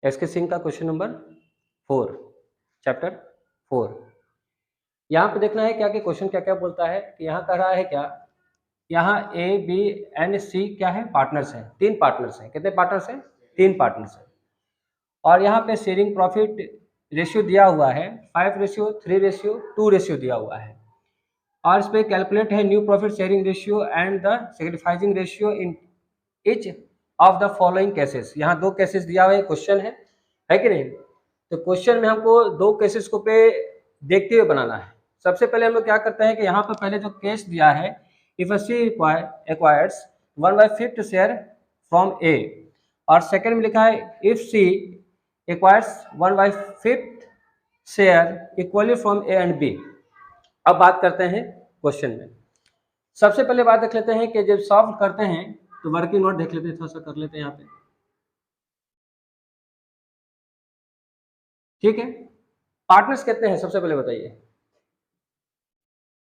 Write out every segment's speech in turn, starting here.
SK Singh का question number 4, chapter 4। यहाँ पे देखना है क्या कि क्वेश्चन क्या क्या बोलता है कि यहाँ कह रहा है क्या, यहाँ ए बी एंड सी क्या है, पार्टनर्स हैं, 3 पार्टनर्स हैं। कितने पार्टनर्स हैं? 3 पार्टनर्स हैं। और यहाँ पे शेयरिंग प्रॉफिट रेशियो दिया हुआ है 5:3:2 रेशियो दिया हुआ है। और इस पे कैलकुलेट है new profit sharing ratio and the sacrificing ratio in each of the following cases. यहाँ 2 केसेस दिया हुआ है, क्वेश्चन है कि नहीं? तो क्वेश्चन में हमको 2 केसेस को पे देखते हुए बनाना है। सबसे पहले हम लोग क्या करते हैं कि यहाँ पर पहले जो केस दिया है, if C acquires 1/5 share from A, और सेकंड में लिखा है if C acquires 1/5 share equally from A and B. अब बात करते हैं क्वेश्चन में। सबसे पहले बात देख लेते हैं कि जब सॉल्व करते हैं तो वर्किंग नोट देख लेते हैं, थोड़ा सा कर लेते हैं यहाँ पे, ठीक है। पार्टनर्स कितने हैं सबसे पहले बताइए,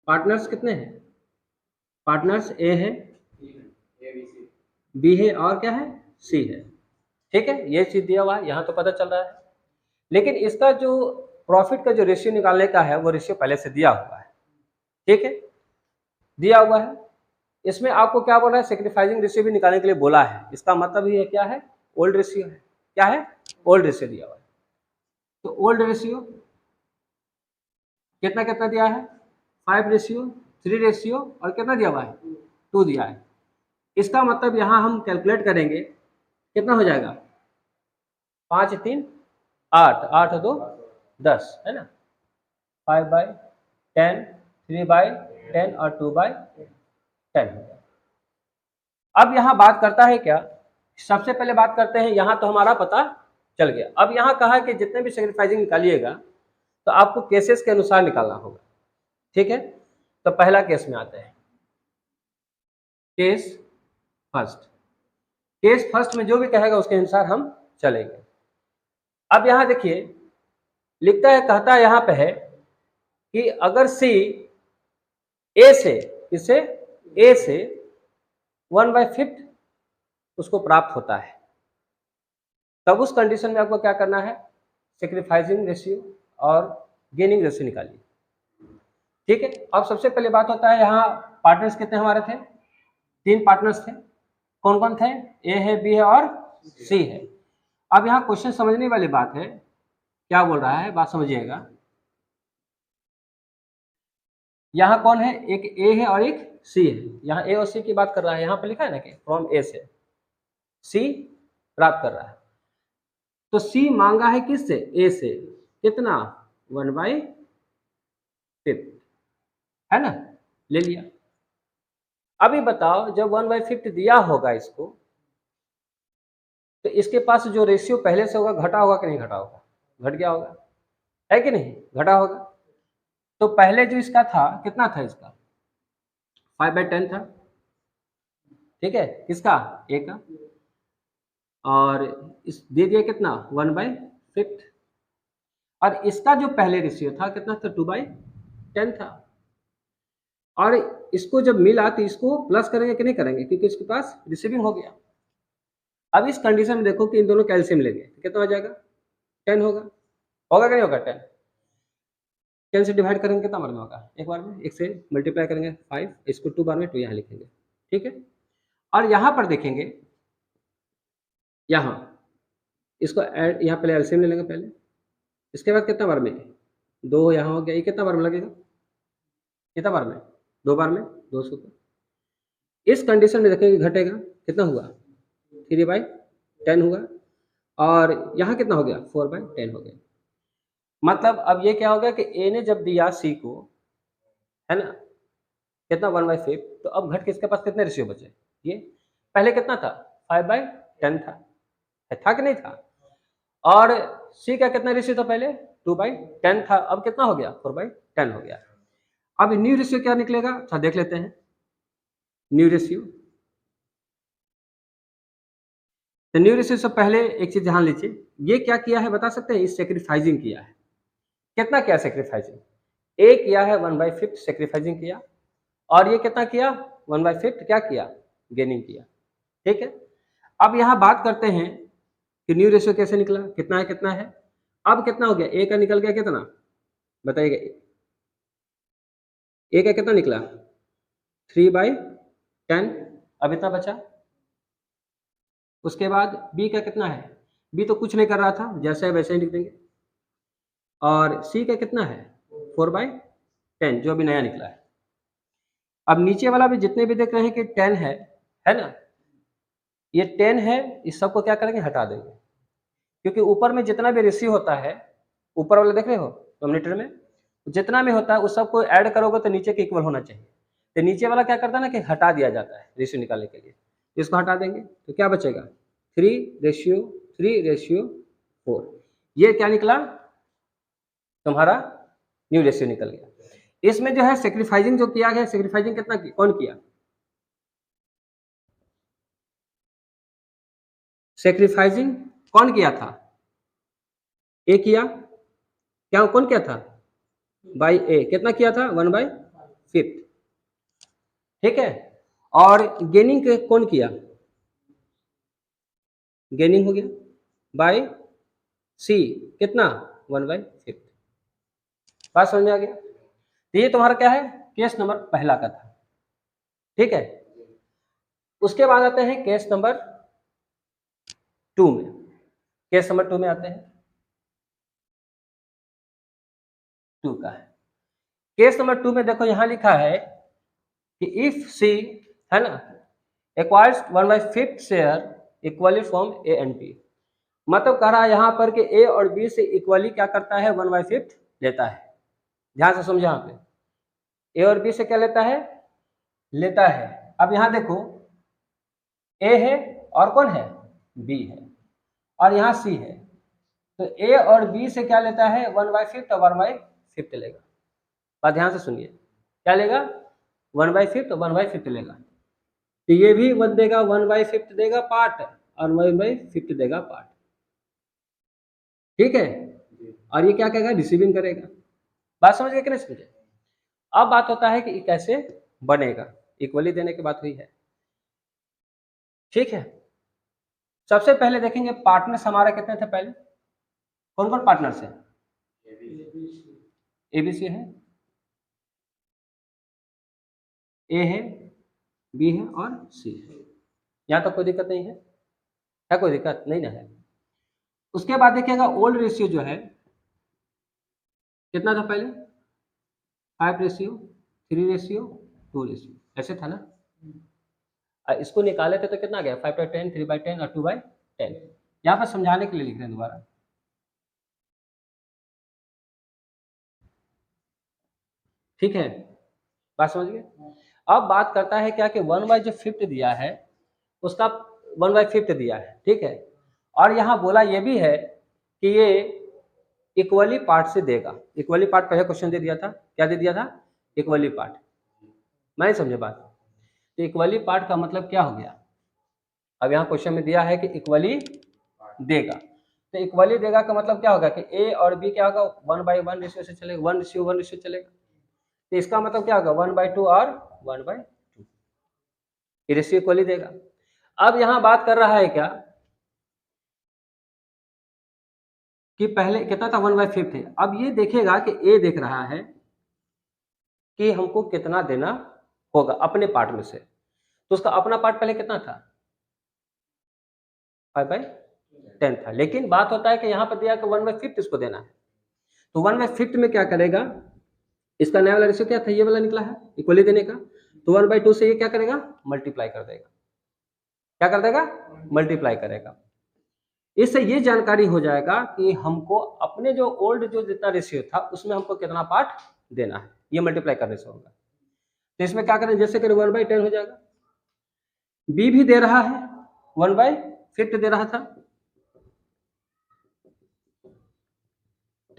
पार्टनर्स कितने हैं? पार्टनर्स ए है, बी है और क्या है, सी है, ठीक है। ये चीज दिया हुआ है, यहाँ तो पता चल रहा है। लेकिन इसका जो प्रॉफिट का जो रेशियो निकालने का है वो रेशियो पहले से दिया हुआ है, ठीक है, दिया हुआ है। इसमें आपको क्या बोल रहा है, सैक्रिफाइसिंग रेशियो भी निकालने के लिए बोला है। इसका मतलब ये क्या है, ओल्ड रेशियो है। क्या है? ओल्ड रेशियो दिया हुआ है। तो ओल्ड रेशियो कितना कितना दिया है, 5:3 और कितना दिया हुआ है, 2 दिया है। इसका मतलब यहाँ हम कैलकुलेट करेंगे कितना हो जाएगा, 5×3 8, 8×2 10, है ना। 5/10, 3/10 और 2/10 हो गया। अब यहाँ बात करता है क्या, सबसे पहले बात करते हैं, यहाँ तो हमारा पता चल गया। अब यहाँ कहा कि जितने भी सैक्रिफाइसिंग निकालिएगा तो आपको केसेस के अनुसार निकालना होगा, ठीक है। तो पहला केस में आते हैं, केस फर्स्ट। केस फर्स्ट में जो भी कहेगा उसके अनुसार हम चलेंगे। अब यहाँ देखिए लिखता है, कहता है यहाँ पे है कि अगर सी ए से, इससे ए से 1/5 उसको प्राप्त होता है, तब उस कंडीशन में आपको क्या करना है, सैक्रिफाइसिंग रेशियो और गेनिंग रेशियो निकालिए, ठीक है। अब सबसे पहले बात होता है, यहाँ पार्टनर्स कितने हमारे थे, 3 पार्टनर्स थे। कौन कौन थे? ए है, बी है और सी है। अब यहाँ क्वेश्चन समझने वाली बात है, क्या बोल रहा है, बात समझिएगा। यहाँ कौन है, एक ए है और एक सी है। यहाँ ए और सी की बात कर रहा है, यहाँ पे लिखा है ना कि फ्रॉम ए से सी प्राप्त कर रहा है। तो सी मांगा है किससे, ए से, कितना, 1/5, है ना, ले लिया। अभी बताओ जब 1/5 दिया होगा इसको, तो इसके पास जो रेशियो पहले से होगा घटा होगा कि नहीं घटा होगा, घट गया होगा, है कि नहीं, घटा होगा। तो पहले जो इसका था कितना था, इसका 5/10 था, ठीक है, किसका, ए का। और इस दे दिया कितना, 1/5। और इसका जो पहले रेशियो था कितना था, 2/10 था। और इसको जब मिला तो इसको प्लस करेंगे कि नहीं करेंगे, क्योंकि इसके पास रिसीविंग हो गया। अब इस कंडीशन में देखो कि इन दोनों कैल्शियम लेंगे तो कितना हो जाएगा, 10 होगा, होगा कि नहीं होगा, 10 से डिवाइड करेंगे कितना बार में होगा, एक बार में, एक से मल्टीप्लाई करेंगे 5, इसको 2 बार में 2 यहाँ लिखेंगे, ठीक है। और यहाँ पर देखेंगे, यहाँ इसको ऐड, यहाँ पहले एलसीएम ले लेंगे पहले, इसके बाद कितना बार में, 2 यहाँ हो गया, ये कितना बार में लगेगा, कितना बार में, 2 बार में, 200। इस कंडीशन में देखेंगे घटेगा, कितना हुआ, 3/10 हुआ। और यहाँ कितना हो गया, 4/10 हो गया। मतलब अब ये क्या हो गया कि ए ने जब दिया सी को, है ना, कितना, 1/5, तो अब घट के इसके पास कितने रेशियो बचे, ये पहले कितना था, 5/10 था कि नहीं था। और सी का कितना रेशियो था पहले, 2/10 था, अब कितना हो गया, 4/10 हो गया। अब न्यू रेशियो क्या निकलेगा, अच्छा देख लेते हैं न्यू रेशियो। तो न्यू रेशियो से पहले एक चीज ध्यान लीजिए, ये क्या किया है बता सकते हैं, इस सैक्रिफाइसिंग किया है, कितना किया सैक्रिफाइसिंग, ए किया है 1/5 सैक्रिफाइसिंग किया, और ये कितना किया, 1/5 क्या किया, गेनिंग किया, ठीक है। अब यहाँ बात करते हैं कि न्यू रेशियो कैसे निकला, कितना है कितना है। अब कितना हो गया, ए का निकल गया कितना बताइएगा, ए का कितना निकला 3/10, अब इतना बचा। उसके बाद बी का कितना है, बी तो कुछ नहीं कर रहा था, जैसे है वैसे ही लिख देंगे। और सी का कितना है 4/10 जो अभी नया निकला है। अब नीचे वाला भी जितने भी देख रहे हैं कि 10 है ना, ये 10 है, इस सबको क्या करेंगे हटा देंगे, क्योंकि ऊपर में जितना भी रेशियो होता है, ऊपर वाला देख रहे हो डिनोमिनेटर में जितना भी होता है उस सबको ऐड करोगे तो नीचे के इक्वल होना चाहिए। तो नीचे वाला क्या करता है ना कि हटा दिया जाता है रेशियो निकालने के लिए, इसको हटा देंगे तो क्या बचेगा 3:3:4। ये क्या निकला तुम्हारा न्यू रेशियो निकल गया। इसमें जो है सेक्रीफाइसिंग जो किया गया, सेक्रीफाइसिंग कितना कौन किया, सेक्रीफाइसिंग कौन किया था, ए किया, क्या कौन किया था बाई ए, कितना किया था 1/5, ठीक है। और गेनिंग कौन किया, गेनिंग हो गया बाय सी, कितना 1/5। बात समझ में आ गया। तो ये तुम्हारा क्या है केस नंबर पहला का था, ठीक है। उसके बाद आते हैं केस नंबर 2 में, केस नंबर 2 में आते हैं, 2 का है। केस नंबर 2 में देखो यहां लिखा है कि इफ सी है ना acquires 1/5 share equally from A and B, मतलब कह रहा है यहाँ पर कि ए और बी से इक्वली क्या करता है 1/5 लेता है। ध्यान से समझो, यहाँ पे ए और बी से क्या लेता है, लेता है। अब यहाँ देखो ए है और कौन है बी है और यहाँ सी है, तो ए और बी से क्या लेता है 1/5 तो 1/5 लेगा। बात ध्यान से सुनिए, क्या लेगा 1/5 तो 1/5 लेगा। तो ये भी 1 देगा 1/5 देगा पार्ट और 1/5 देगा पार्ट, ठीक है। और ये क्या कहेगा रिसीविंग करेगा। बात समझ गए कि नहीं समझे। अब बात होता है कि कैसे बनेगा, इक्वली देने की बात हुई है, ठीक है। सबसे पहले देखेंगे पार्टनर्स हमारा कितने थे पहले, कौन कौन पार्टनर्स है, एबीसी है, ए है, बी है और सी है। यहाँ तक कोई दिक्कत नहीं है, क्या कोई दिक्कत नहीं ना है। उसके बाद देखिएगा ओल्ड रेशियो जो है कितना था पहले 5:3:2, ऐसे था ना। इसको निकाले थे तो कितना गया 5/10, 3/10 और 2/10। यहाँ पर समझाने के लिए लिख रहे हैं दोबारा, ठीक है। बात समझ गए। अब बात करता है क्या कि 1/5 दिया है उसका 1/5 दिया है, ठीक है। और यहाँ बोला ये भी है कि ये इक्वली पार्ट से देगा। इक्वली पार्ट पहले क्वेश्चन दे दिया था, क्या दे दिया था इक्वली पार्ट, मैं समझे बात। तो इक्वली पार्ट का मतलब क्या हो गया, अब यहाँ क्वेश्चन में दिया है कि इक्वली देगा, तो इक्वली देगा का मतलब क्या होगा कि ए और बी क्या होगा 1/1 रेशियो से चलेगा, 1:1 रेशियो चलेगा। तो इसका मतलब क्या होगा 1/2 और 1/2, ये रेशियो इक्वली देगा। अब यहाँ बात कर रहा है क्या कि पहले कितना था 1/5 थे। अब ये देखेगा कि ए देख रहा है कि हमको कितना देना होगा अपने पार्ट में से, तो उसका अपना पार्ट पहले कितना था 5/10 था। लेकिन बात होता है कि यहाँ पर दिया कि 1/5 इसको देना है, तो 1/5 में क्या करेगा, इसका नया वाला रेशियो क्या था ये वाला निकला है इक्वली देने का, तो 1/2 से ये क्या करेगा मल्टीप्लाई कर देगा, क्या कर देगा मल्टीप्लाई करेगा। इससे ये जानकारी हो जाएगा कि हमको अपने जो ओल्ड जो जितना रेशियो था उसमें हमको कितना पार्ट देना है, ये मल्टीप्लाई करने से होगा। तो इसमें क्या करें, जैसे करें 1/10 हो जाएगा। बी भी दे रहा है 1/5 दे रहा था,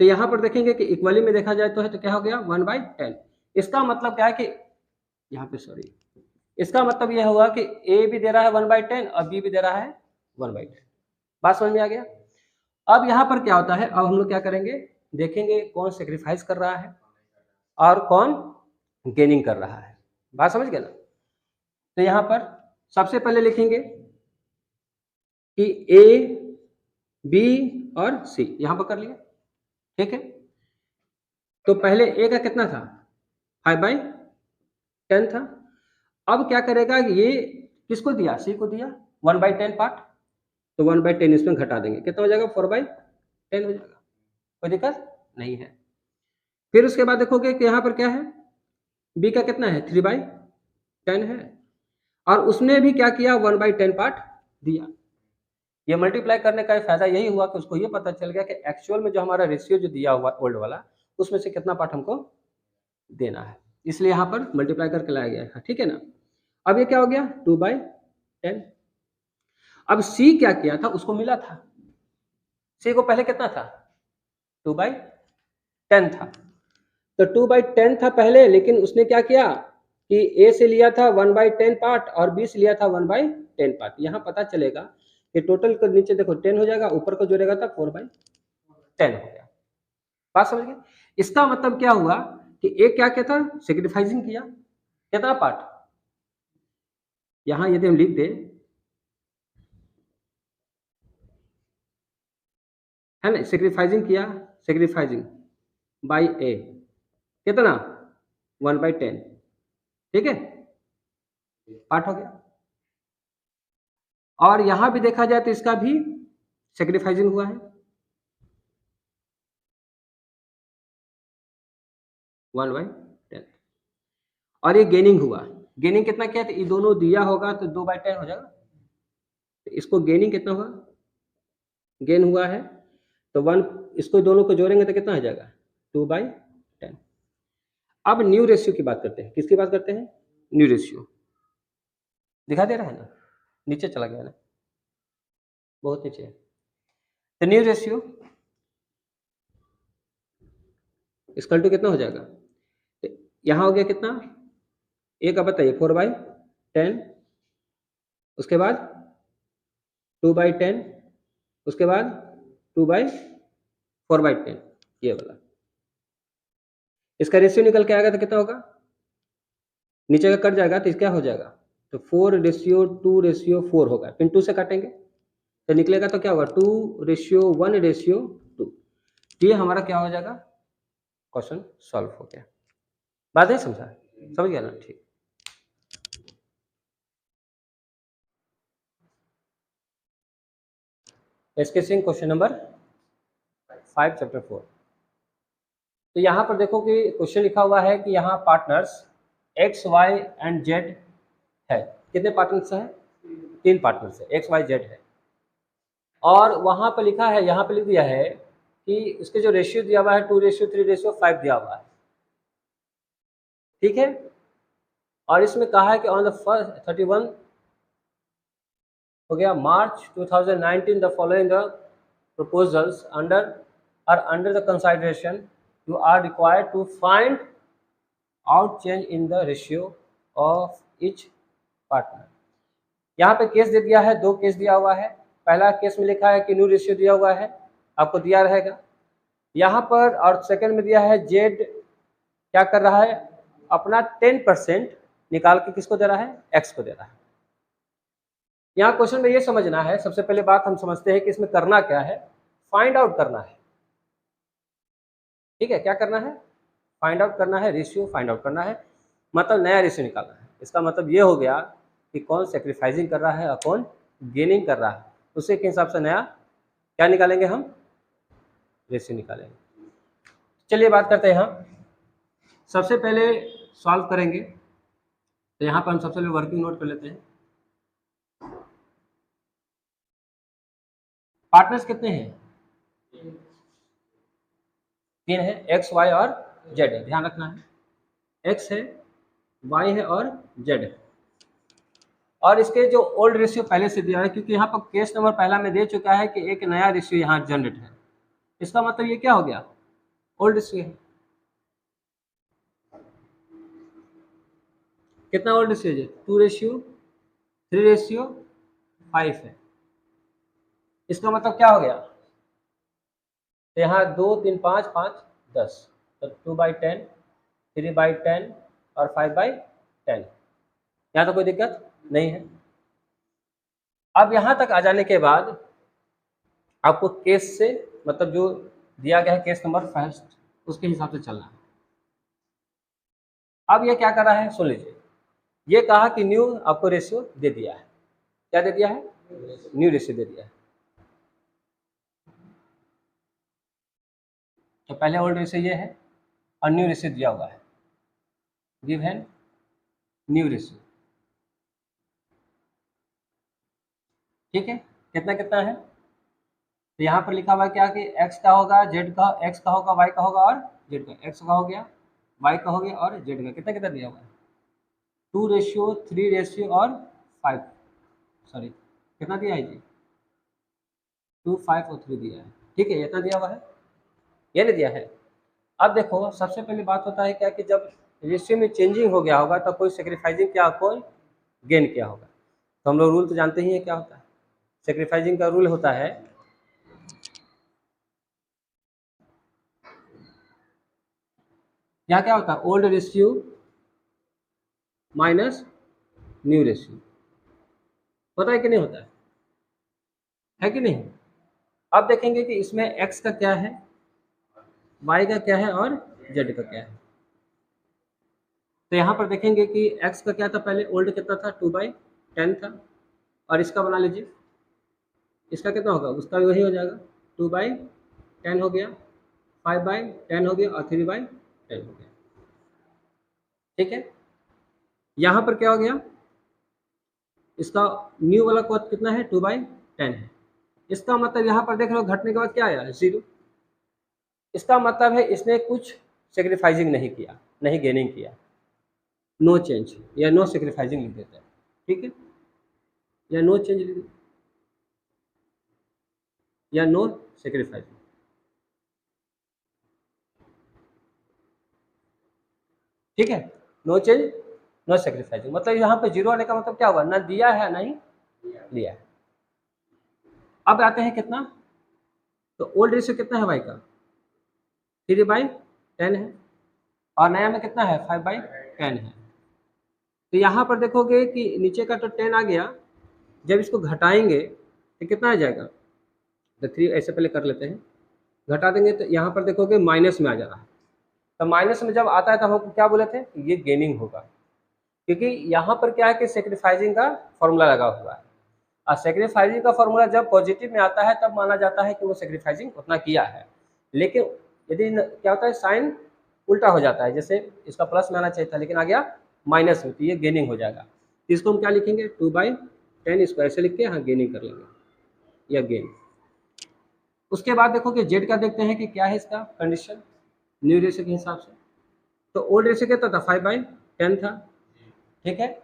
तो यहां पर देखेंगे कि इक्वली में देखा जाए तो है तो क्या हो गया 1/10। इसका मतलब क्या है कि यहाँ पे सॉरी, इसका मतलब यह हुआ कि ए भी दे रहा है 1/10 और बी भी दे रहा है 1/10। बात समझ में आ गया। अब यहाँ पर क्या होता है, अब हम लोग क्या करेंगे देखेंगे कौन सेक्रीफाइस कर रहा है और कौन गेनिंग कर रहा है। बात समझ गए ना। तो यहाँ पर सबसे पहले लिखेंगे कि ए बी और सी यहां पर कर लिया, ठीक है। तो पहले ए का कितना था, 5/10 था। अब क्या करेगा, ये किसको दिया, सी को दिया, 1/10 पार्ट, तो 1/10 इसमें घटा देंगे, कितना हो जाएगा, 4/10 हो जाएगा, कोई दिक्कत नहीं है। फिर उसके बाद देखोगे कि यहाँ पर क्या है, बी का कितना है, 3/10 है, और उसने भी क्या किया, 1/10 पार्ट दिया। ये मल्टीप्लाई करने का फायदा यही हुआ कि उसको ये पता चल गया कि एक्चुअल में जो हमारा रेशियो जो दिया हुआ ओल्ड वाला, उसमें से कितना पार्ट हमको देना है, इसलिए यहाँ पर मल्टीप्लाई करके लाया गया है, ठीक है ना। अब ये क्या हो गया, 2/10। अब सी क्या किया था, उसको मिला था, सी को पहले कितना था, 2/10 था, तो 2/10 था पहले, लेकिन उसने क्या किया कि ए से लिया था 1/10 पार्ट और बी से लिया था 1/10 पार्ट। यहाँ पता चलेगा कि टोटल को नीचे देखो 10 हो जाएगा, ऊपर को जोड़ेगा था 4/10 हो गया। बात समझ गए। इसका मतलब क्या हुआ कि ए क्या क्या था, सेक्रीफाइसिंग किया, कितना पार्ट, यहां यदि हम लिख दें, है ना, सेक्रीफाइसिंग किया, सेक्रीफाइसिंग बाई ए, कितना, 1/10, ठीक है, पार्ट हो गया। और यहां भी देखा जाए तो इसका भी सेक्रीफाइसिंग हुआ है, 1/10, और ये गेनिंग हुआ, गेनिंग कितना किया, तो ये दोनों दिया होगा तो 2/10 हो जाएगा, तो इसको गेनिंग कितना हुआ, गेन हुआ है, तो 1, इसको दोनों को जोड़ेंगे तो कितना हो जाएगा, 2/10। अब न्यू रेशियो की बात करते हैं, किसकी बात करते हैं, न्यू रेशियो, दिखा दे रहा है ना, नीचे चला गया ना, बहुत नीचे है। तो न्यू रेशियो इसकल टू कितना हो जाएगा, तो यहाँ हो गया कितना, ए का बताइए, 4/10, उसके बाद 2/10, उसके बाद 4/10, ये वाला, इसका रेशियो निकल के आएगा तो कितना होगा, नीचे का कट जाएगा तो क्या हो जाएगा, तो 4:2:4 होगा, फिर 2 से काटेंगे तो निकलेगा, तो क्या होगा, 2:1:2। ये हमारा क्या हो जाएगा, क्वेश्चन सॉल्व हो गया। बात नहीं समझा, समझ गया ना, ठीक। Discussing question number 5 chapter 4। तो यहाँ पर देखो कि क्वेश्चन लिखा हुआ है कि यहाँ partners X Y and Z है, कितने पार्टनर्स हैं, 3 पार्टनर्स है, एक्स वाई जेड है, और वहाँ पर लिखा है, यहाँ पे लिख दिया है कि इसके जो रेशियो दिया हुआ है 2:3:5 दिया हुआ है, ठीक है। और इसमें कहा है कि ऑन द फर्स्ट 31 हो गया मार्च 2019 the following the proposals under the consideration, you are required to find out change in the ratio of each partner। यहाँ पे केस दे दिया है, 2 केस दिया हुआ है, पहला केस में लिखा है कि न्यू रेशियो दिया हुआ है, आपको दिया रहेगा यहाँ पर, और सेकंड में दिया है जेड क्या कर रहा है, अपना 10% निकाल के किसको दे रहा है, एक्स को दे रहा है। यहाँ क्वेश्चन में ये समझना है, सबसे पहले बात हम समझते हैं कि इसमें करना क्या है, फाइंड आउट करना है, ठीक है, क्या करना है, फाइंड आउट करना है, रेशियो फाइंड आउट करना है, मतलब नया रेशियो निकालना है। इसका मतलब ये हो गया कि कौन सेक्रीफाइसिंग कर रहा है और कौन गेनिंग कर रहा है, उसी के हिसाब से नया क्या निकालेंगे, हम रेशियो निकालेंगे। चलिए बात करते हैं, हम सबसे पहले सॉल्व करेंगे, तो यहाँ पर हम सबसे पहले वर्किंग नोट कर लेते हैं। पार्टनर्स कितने हैं, 3 है, एक्स वाई और जेड है, ध्यान रखना है, एक्स है, वाई है और जेड है, और इसके जो ओल्ड रेशियो पहले से दिया है, क्योंकि यहाँ पर केस नंबर पहला में दे चुका है कि एक नया रेशियो यहाँ जनरेट है, इसका मतलब ये क्या हो गया, ओल्ड रेशियो है, कितना ओल्ड रेशियो है, 2:3:5 है, इसका मतलब क्या हो गया, तो यहाँ 2 3 5 5 10, तो 2/10, 3/10 और 5/10, यहाँ तो कोई दिक्कत नहीं है। अब यहाँ तक आ जाने के बाद आपको केस से मतलब जो दिया गया है केस नंबर फर्स्ट उसके हिसाब से चलना है। अब ये क्या कर रहा है सुन लीजिए, ये कहा कि न्यू आपको रेशियो दे दिया है, क्या दे दिया है, न्यू रेशियो दे दिया है। तो पहले ओल्ड रेशियो ये है और न्यू रेशियो दिया हुआ है, गिवन न्यू रेशियो, ठीक है। कितना कितना है, तो यहाँ पर लिखा हुआ है क्या कि x का होगा, z का, x का होगा, y का होगा और z का, x का हो गया, y का हो गया और z का, कितना कितना दिया हुआ है, 2:3 रेशियो और 5, सॉरी कितना दिया है जी, 2, 5 और 3 दिया है, ठीक है, इतना दिया हुआ है, ये नहीं दिया है। अब देखो सबसे पहली बात होता है क्या कि जब रेशियो में चेंजिंग हो गया होगा तो कोई सेक्रीफाइसिंग क्या, कोई गेन क्या होगा, तो हम लोग रूल तो जानते ही हैं क्या होता है। सेक्रीफाइसिंग का रूल होता है यहाँ क्या होता है, old ratio minus new ratio, होता है कि नहीं होता है कि नहीं। अब देखेंगे कि इसमें x का क्या है, y का क्या है और z का क्या है। तो यहाँ पर देखेंगे कि x का क्या था, पहले ओल्ड कितना था, 2/10 था, और इसका बना लीजिए, इसका कितना होगा, उसका भी वही हो जाएगा, 2/10 हो गया, 5/10 हो गया और 3/10 हो गया, ठीक है। यहाँ पर क्या हो गया, इसका न्यू वाला कोड कितना है, 2/10 है। इसका मतलब यहाँ पर देख रहे हो घटने के बाद क्या आया, 0। इसका मतलब है इसने कुछ सेक्रीफाइसिंग नहीं किया, नहीं गेनिंग किया, नो चेंज या नो सेक्रीफाइसिंग लिख देते हैं, ठीक है, या नो चेंज लिख देते या नो सेक्रीफाइसिंग, ठीक है, नो चेंज नो सेक्रीफाइसिंग, मतलब यहाँ पे 0 आने का मतलब क्या हुआ, ना दिया है नहीं लिया है। अब आते हैं कितना, तो ओल्ड रेशियो कितना है y का, 3/10 है, और नया में कितना है, 5/10 है। तो यहाँ पर देखोगे कि नीचे का तो 10 आ गया, जब इसको घटाएंगे तो कितना आ जाएगा, तो 3 ऐसे पहले कर लेते हैं, घटा देंगे तो यहाँ पर देखोगे माइनस में आ जा रहा है। तो माइनस में जब आता है तो हम क्या बोले थे, ये गेनिंग होगा, क्योंकि यहाँ पर क्या है कि सेक्रीफाइसिंग का फॉर्मूला लगा हुआ है, और सेक्रीफाइसिंग का फॉर्मूला जब पॉजिटिव में आता है तब माना जाता है कि वो सेक्रीफाइसिंग उतना किया है। लेकिन यदि क्या होता है, साइन उल्टा हो जाता है, जैसे इसका प्लस में आना चाहिए था लेकिन आ गया माइनस में, तो ये गेनिंग हो जाएगा। तो इसको हम क्या लिखेंगे, 2/10, इसको ऐसे लिख के यहाँ गेनिंग कर लेंगे, या गेन। उसके बाद देखो कि जेड का देखते हैं कि क्या है इसका कंडीशन न्यू रेशियो के हिसाब से। तो ओल्ड रेशियो कितना था, 5/10 था, ठीक है।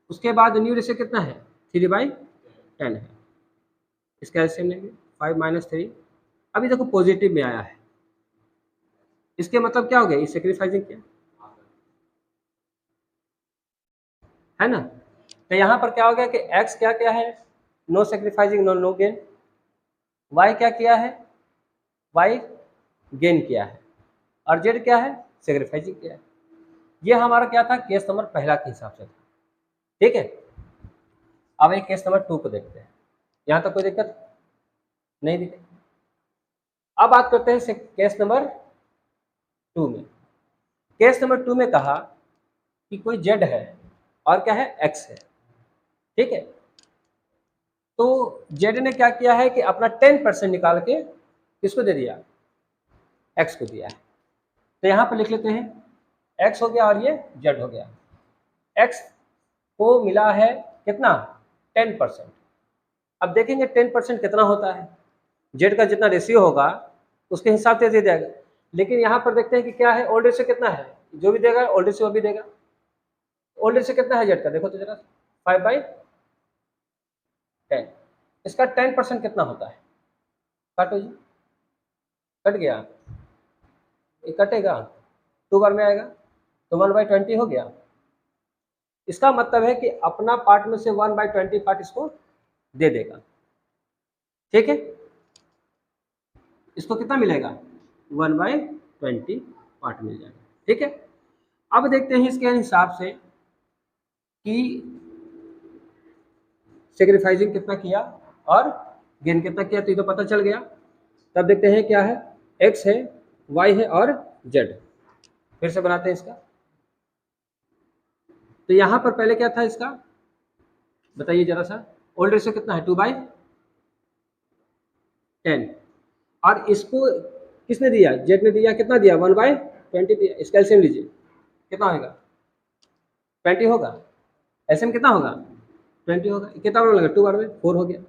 उसके बाद न्यू रेशियो कितना है, 3/10 है, इसका एलसीएम लेंगे, 5 - 3, अभी देखो पॉजिटिव में आया है, इसके मतलब क्या हो गया, ये सेक्रीफाइसिंग किया है ना। तो यहाँ पर क्या हो गया कि x क्या क्या है, no sacrificing no gain, y क्या किया है, y गेन किया है, और z क्या है, सेक्रीफाइसिंग किया है। ये हमारा क्या था, केस नंबर पहला के हिसाब से था, ठीक है। अब एक केस नंबर 2 को देखते हैं, यहाँ तक कोई दिक्कत नहीं दिक्कत। अब बात करते हैं केस नंबर 2 में। केस नंबर 2 में कहा कि कोई z है और क्या है, x है, ठीक है। तो z ने क्या किया है कि अपना 10% निकाल के किसको दे दिया, x को दिया है। तो यहाँ पर लिख लेते हैं x हो गया और ये z हो गया, x को मिला है कितना, 10%। अब देखेंगे 10% कितना होता है, z का जितना रेशियो होगा उसके हिसाब से दे देगा। लेकिन यहाँ पर देखते हैं कि क्या है, ओल्ड रेशियो कितना है, जो भी देगा ओल्ड रेशियो भी देगा। ओल्ड रेशियो कितना है z का, देखो तो जरा, 5/10, इसका 10% कितना होता है, काटो जी, कट गया, ये कटेगा 2 बार में आएगा, तो 1/20 हो गया। इसका मतलब है कि अपना पार्ट में से 1/20 पार्ट इसको दे देगा, ठीक है। इसको कितना मिलेगा, 1/20 पार्ट मिल जाएगा, ठीक है। अब देखते हैं इसके हिसाब से कि सेक्रीफाइसिंग कितना किया और गेन कितना किया तो ये तो पता चल गया। तब देखते हैं क्या है, x है, y है और z। फिर से बनाते हैं इसका। तो यहाँ पर पहले क्या था इसका, बताइए जरा सा। ओल्ड रेशियो कितना है, 2/10। और इसको किसने दिया, z ने दिया, कितना दिया, 1/20 दिया। इसका एलसीएम लीजिए, कितना होगा, 20 होगा। एलसीएम कितना होगा, 20 होगा। कितना बार लगा, 2 बार में 4 हो गया,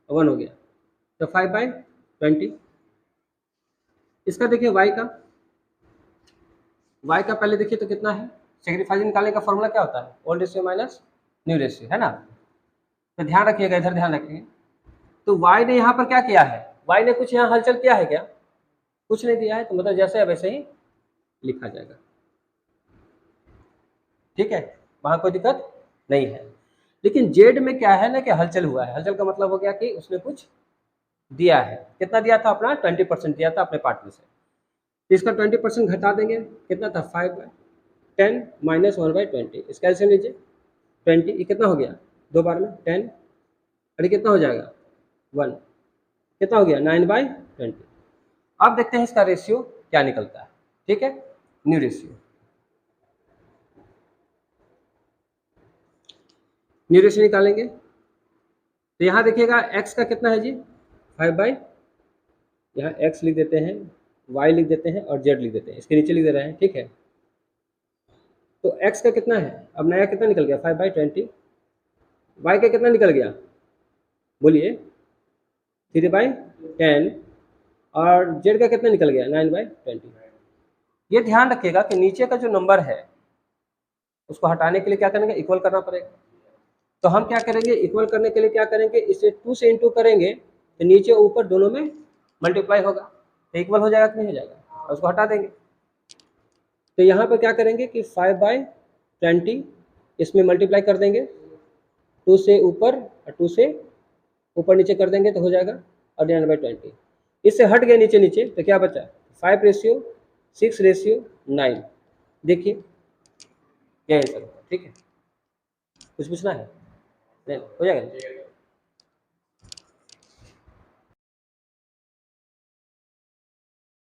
1 हो गया, तो 5/20। इसका देखिए y का पहले देखिए तो कितना है। सेक्रीफाइस निकालने का फॉर्मूला क्या होता है, old ratio minus new ratio, है ना। तो ध्यान रखिएगा, इधर ध्यान रखिए। तो y ने यहाँ पर क्या किया है, y ने कुछ यहाँ हलचल किया है क्या, कुछ नहीं दिया है, तो मतलब जैसे है वैसे ही लिखा जाएगा, ठीक है, वहां कोई दिक्कत नहीं है। लेकिन जेड में क्या है ना कि हलचल हुआ है। हलचल का मतलब हो गया कि उसने कुछ दिया है। कितना दिया था, अपना 20% दिया था अपने पार्ट में से। तो इसका 20% घटा देंगे, कितना था, 5/10 माइनस 1/20। इसका एलसीएम लीजिए, 20, ये कितना हो गया, 2 बार में 10, और ये कितना हो जाएगा 1, कितना हो गया 9/20। अब देखते हैं इसका रेशियो क्या निकलता है, ठीक है, न्यू रेशियो। न्यू रेशियो निकालेंगे तो यहाँ देखिएगा x का कितना है जी, 5/, यहाँ x लिख देते हैं, y लिख देते हैं और z लिख देते हैं, इसके नीचे लिख दे रहे हैं, ठीक है। तो x का कितना है, अब नया कितना निकल गया, 5/20। y का कितना निकल गया, बोलिए 3/10, और z का कितना निकल गया, 9/20। ये ध्यान रखिएगा कि नीचे का जो नंबर है उसको हटाने के लिए क्या करेंगे, इक्वल करना पड़ेगा। तो हम क्या करेंगे, इक्वल करने के लिए क्या करेंगे, इसे 2 से इंटू करेंगे तो नीचे ऊपर दोनों में मल्टीप्लाई होगा, तो इक्वल हो जाएगा कि नहीं हो जाएगा, और उसको हटा देंगे। तो यहाँ पर क्या करेंगे कि 5/20 इसमें मल्टीप्लाई कर देंगे, 2 से ऊपर और 2 से ऊपर नीचे कर देंगे तो हो जाएगा, और 9/20। इससे हट गए नीचे नीचे तो क्या बचा, 5:6:9। देखिए क्या आंसर होगा, ठीक है। कुछ पूछना है, नहीं हो जाएगा।